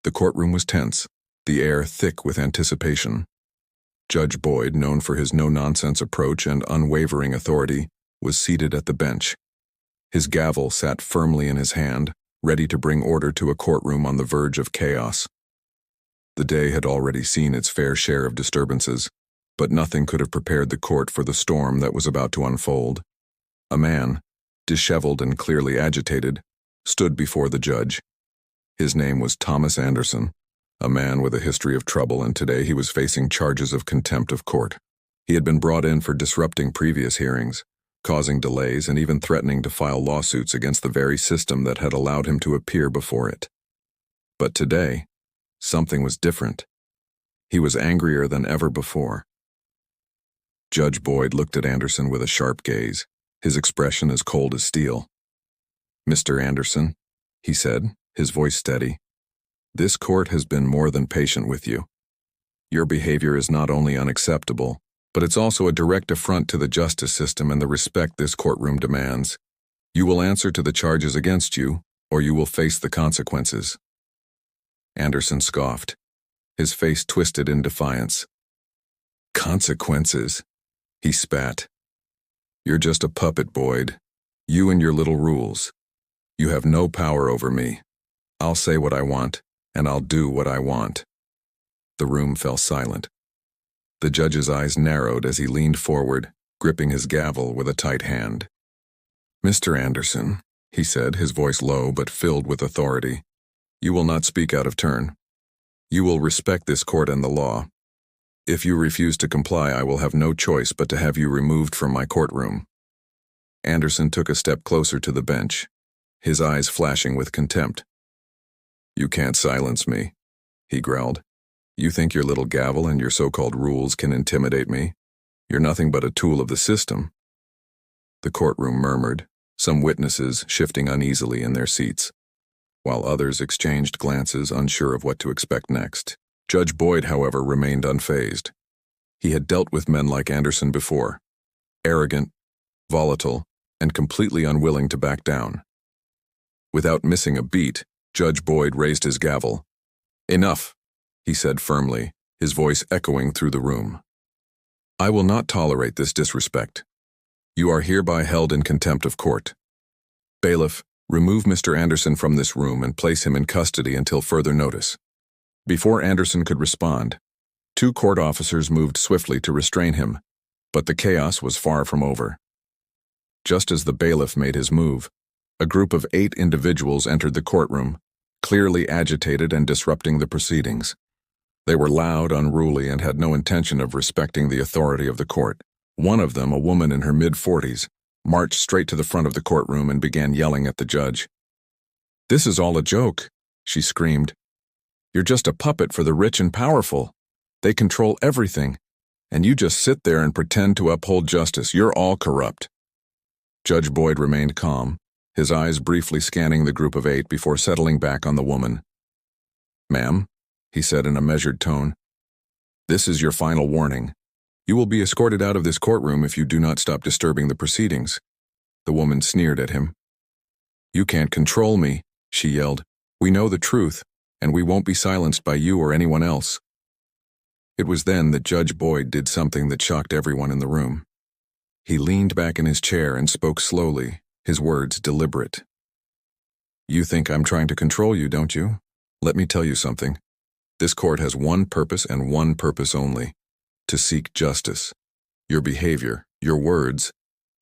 The courtroom was tense, the air thick with anticipation. Judge Boyd, known for his no-nonsense approach and unwavering authority, was seated at the bench. His gavel sat firmly in his hand, ready to bring order to a courtroom on the verge of chaos. The day had already seen its fair share of disturbances, but nothing could have prepared the court for the storm that was about to unfold. A man, disheveled and clearly agitated, stood before the judge. His name was Thomas Anderson, a man with a history of trouble, and today he was facing charges of contempt of court. He had been brought in for disrupting previous hearings, causing delays and even threatening to file lawsuits against the very system that had allowed him to appear before it. But today, something was different. He was angrier than ever before. Judge Boyd looked at Anderson with a sharp gaze, his expression as cold as steel. "Mr. Anderson," he said, his voice steady, "this court has been more than patient with you. Your behavior is not only unacceptable, but it's also a direct affront to the justice system and the respect this courtroom demands. You will answer to the charges against you, or you will face the consequences." Anderson scoffed, his face twisted in defiance. "Consequences?" he spat. "You're just a puppet, Boyd. You and your little rules. You have no power over me. I'll say what I want, and I'll do what I want." The room fell silent. The judge's eyes narrowed as he leaned forward, gripping his gavel with a tight hand. "Mr. Anderson," he said, his voice low but filled with authority, "you will not speak out of turn. You will respect this court and the law. If you refuse to comply, I will have no choice but to have you removed from my courtroom." Anderson took a step closer to the bench, his eyes flashing with contempt. "You can't silence me," he growled. "You think your little gavel and your so-called rules can intimidate me? You're nothing but a tool of the system." The courtroom murmured, some witnesses shifting uneasily in their seats, while others exchanged glances, unsure of what to expect next. Judge Boyd, however, remained unfazed. He had dealt with men like Anderson before, arrogant, volatile, and completely unwilling to back down. Without missing a beat, Judge Boyd raised his gavel. "Enough," he said firmly, his voice echoing through the room. "I will not tolerate this disrespect. You are hereby held in contempt of court. Bailiff, remove Mr. Anderson from this room and place him in custody until further notice." Before Anderson could respond, 2 court officers moved swiftly to restrain him, but the chaos was far from over. Just as the bailiff made his move, a group of 8 individuals entered the courtroom, clearly agitated and disrupting the proceedings. They were loud, unruly, and had no intention of respecting the authority of the court. One of them, a woman in her mid-40s, marched straight to the front of the courtroom and began yelling at the judge. "This is all a joke," she screamed. "You're just a puppet for the rich and powerful. They control everything, and you just sit there and pretend to uphold justice. You're all corrupt." Judge Boyd remained calm, his eyes briefly scanning the group of 8 before settling back on the woman. "Ma'am," he said in a measured tone, "this is your final warning. You will be escorted out of this courtroom if you do not stop disturbing the proceedings." The woman sneered at him. "You can't control me," she yelled. "We know the truth, and we won't be silenced by you or anyone else." It was then that Judge Boyd did something that shocked everyone in the room. He leaned back in his chair and spoke slowly, his words deliberate. "You think I'm trying to control you, don't you? Let me tell you something. This court has one purpose and one purpose only: to seek justice. Your behavior, your words,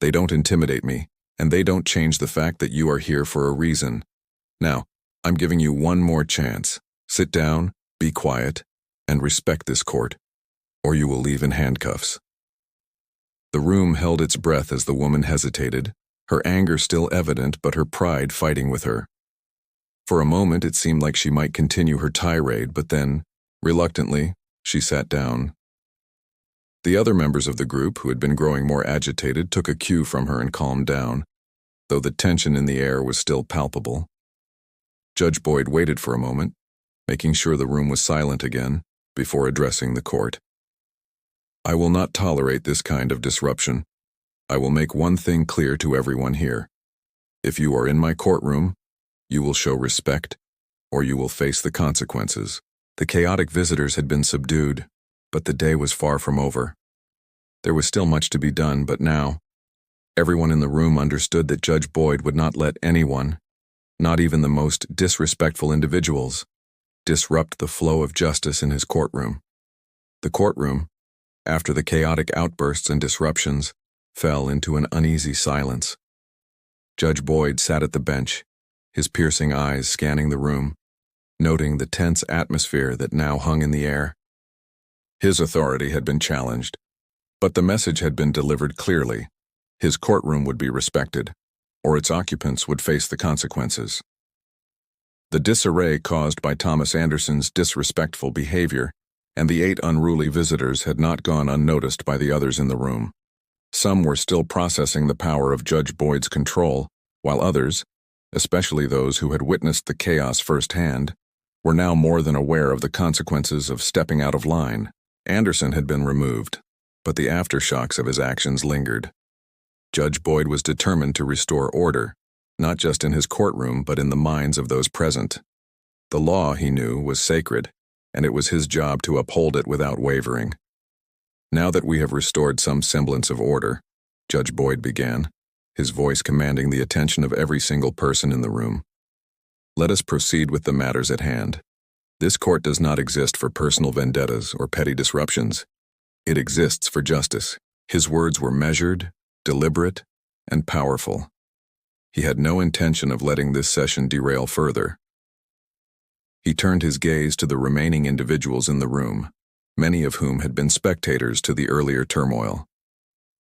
they don't intimidate me, and they don't change the fact that you are here for a reason. Now, I'm giving you one more chance. Sit down, be quiet, and respect this court, or you will leave in handcuffs." The room held its breath as the woman hesitated, her anger still evident but her pride fighting with her. For a moment it seemed like she might continue her tirade, but then, reluctantly, she sat down. The other members of the group, who had been growing more agitated, took a cue from her and calmed down, though the tension in the air was still palpable. Judge Boyd waited for a moment, making sure the room was silent again, before addressing the court. "I will not tolerate this kind of disruption. I will make one thing clear to everyone here. If you are in my courtroom, you will show respect, or you will face the consequences. The chaotic visitors had been subdued, but the day was far from over. There was still much to be done, but now, everyone in the room understood that Judge Boyd would not let anyone, not even the most disrespectful individuals, disrupt the flow of justice in his courtroom. The courtroom, after the chaotic outbursts and disruptions, fell into an uneasy silence. Judge Boyd sat at the bench, his piercing eyes scanning the room, noting the tense atmosphere that now hung in the air. His authority had been challenged, but the message had been delivered clearly. His courtroom would be respected, or its occupants would face the consequences. The disarray caused by Thomas Anderson's disrespectful behavior and the 8 unruly visitors had not gone unnoticed by the others in the room. Some were still processing the power of Judge Boyd's control, while others, especially those who had witnessed the chaos firsthand, were now more than aware of the consequences of stepping out of line. Anderson had been removed, but the aftershocks of his actions lingered. Judge Boyd was determined to restore order, not just in his courtroom but in the minds of those present. The law, he knew, was sacred, and it was his job to uphold it without wavering. Now that we have restored some semblance of order, Judge Boyd began, his voice commanding the attention of every single person in the room. Let us proceed with the matters at hand. This court does not exist for personal vendettas or petty disruptions. It exists for justice. His words were measured, deliberate, and powerful. He had no intention of letting this session derail further. He turned his gaze to the remaining individuals in the room, many of whom had been spectators to the earlier turmoil.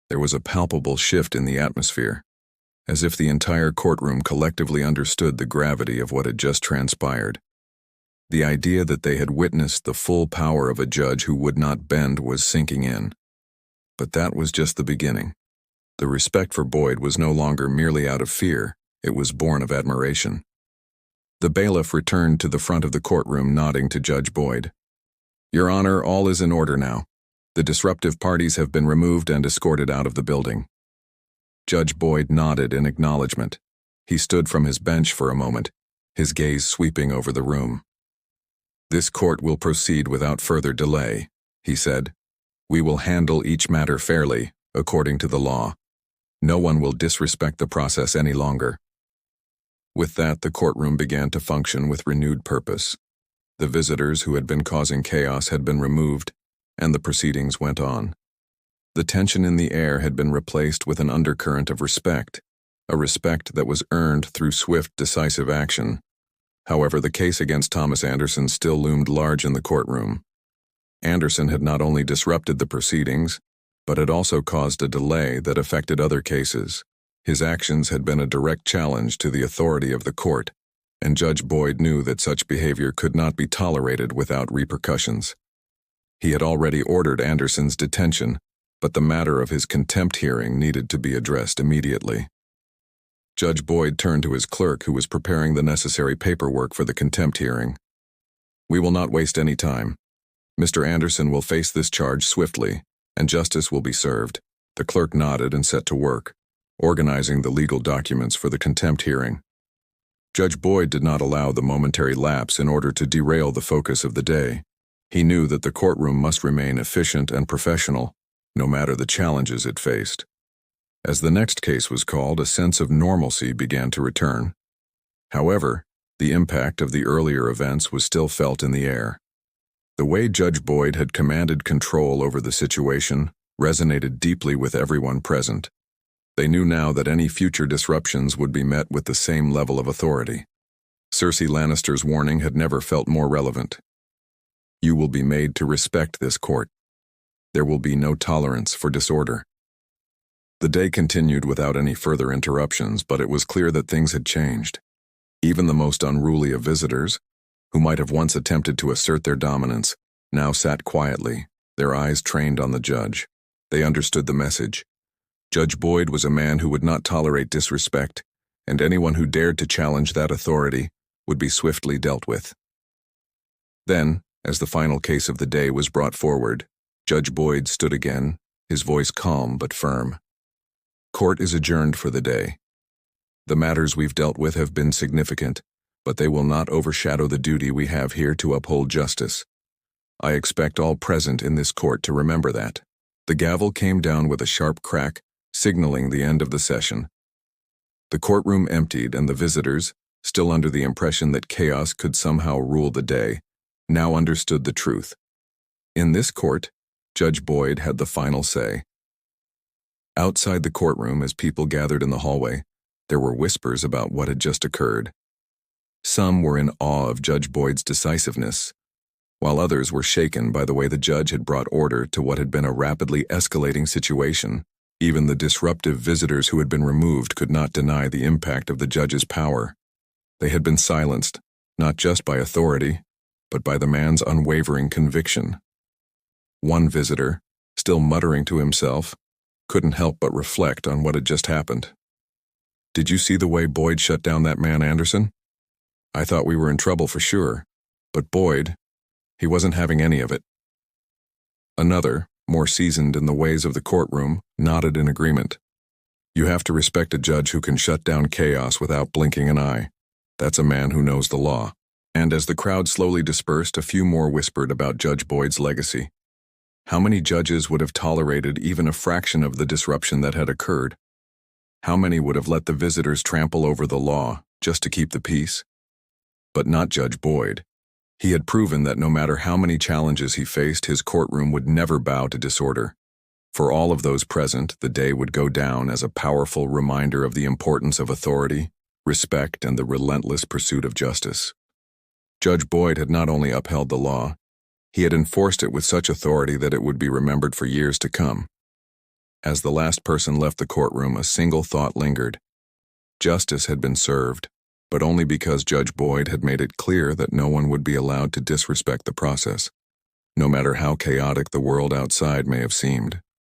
There was a palpable shift in the atmosphere, as if the entire courtroom collectively understood the gravity of what had just transpired. The idea that they had witnessed the full power of a judge who would not bend was sinking in. But that was just the beginning. The respect for Boyd was no longer merely out of fear, it was born of admiration. The bailiff returned to the front of the courtroom, nodding to Judge Boyd. Your Honor, all is in order now. The disruptive parties have been removed and escorted out of the building. Judge Boyd nodded in acknowledgement. He stood from his bench for a moment, his gaze sweeping over the room. This court will proceed without further delay, he said. We will handle each matter fairly, according to the law. No one will disrespect the process any longer. With that, the courtroom began to function with renewed purpose. The visitors who had been causing chaos had been removed, and the proceedings went on. The tension in the air had been replaced with an undercurrent of respect, a respect that was earned through swift, decisive action. However, the case against Thomas Anderson still loomed large in the courtroom. Anderson had not only disrupted the proceedings, but had also caused a delay that affected other cases. His actions had been a direct challenge to the authority of the court, and Judge Boyd knew that such behavior could not be tolerated without repercussions. He had already ordered Anderson's detention, but the matter of his contempt hearing needed to be addressed immediately. Judge Boyd turned to his clerk, who was preparing the necessary paperwork for the contempt hearing. We will not waste any time. Mr. Anderson will face this charge swiftly, and justice will be served. The clerk nodded and set to work, organizing the legal documents for the contempt hearing. Judge Boyd did not allow the momentary lapse in order to derail the focus of the day. He knew that the courtroom must remain efficient and professional, no matter the challenges it faced. As the next case was called, a sense of normalcy began to return. However, the impact of the earlier events was still felt in the air. The way Judge Boyd had commanded control over the situation resonated deeply with everyone present. They knew now that any future disruptions would be met with the same level of authority. Cersei Lannister's warning had never felt more relevant. You will be made to respect this court. There will be no tolerance for disorder. The day continued without any further interruptions, but it was clear that things had changed. Even the most unruly of visitors, who might have once attempted to assert their dominance, now sat quietly, their eyes trained on the judge. They understood the message. Judge Boyd was a man who would not tolerate disrespect, and anyone who dared to challenge that authority would be swiftly dealt with. Then, as the final case of the day was brought forward, Judge Boyd stood again, his voice calm but firm. Court is adjourned for the day. The matters we've dealt with have been significant, but they will not overshadow the duty we have here to uphold justice. I expect all present in this court to remember that. The gavel came down with a sharp crack, signaling the end of the session. The courtroom emptied, and the visitors, still under the impression that chaos could somehow rule the day, now understood the truth. In this court, Judge Boyd had the final say. Outside the courtroom, as people gathered in the hallway, there were whispers about what had just occurred. Some were in awe of Judge Boyd's decisiveness, while others were shaken by the way the judge had brought order to what had been a rapidly escalating situation. Even the disruptive visitors who had been removed could not deny the impact of the judge's power. They had been silenced, not just by authority, but by the man's unwavering conviction. One visitor, still muttering to himself, couldn't help but reflect on what had just happened. "Did you see the way Boyd shut down that man Anderson? I thought we were in trouble for sure, but Boyd, he wasn't having any of it." Another, more seasoned in the ways of the courtroom, nodded in agreement. "You have to respect a judge who can shut down chaos without blinking an eye. That's a man who knows the law." And as the crowd slowly dispersed, a few more whispered about Judge Boyd's legacy. How many judges would have tolerated even a fraction of the disruption that had occurred? How many would have let the visitors trample over the law just to keep the peace? But not Judge Boyd. He had proven that no matter how many challenges he faced, his courtroom would never bow to disorder. For all of those present, the day would go down as a powerful reminder of the importance of authority, respect, and the relentless pursuit of justice. Judge Boyd had not only upheld the law, he had enforced it with such authority that it would be remembered for years to come. As the last person left the courtroom, a single thought lingered. Justice had been served, but only because Judge Boyd had made it clear that no one would be allowed to disrespect the process, no matter how chaotic the world outside may have seemed.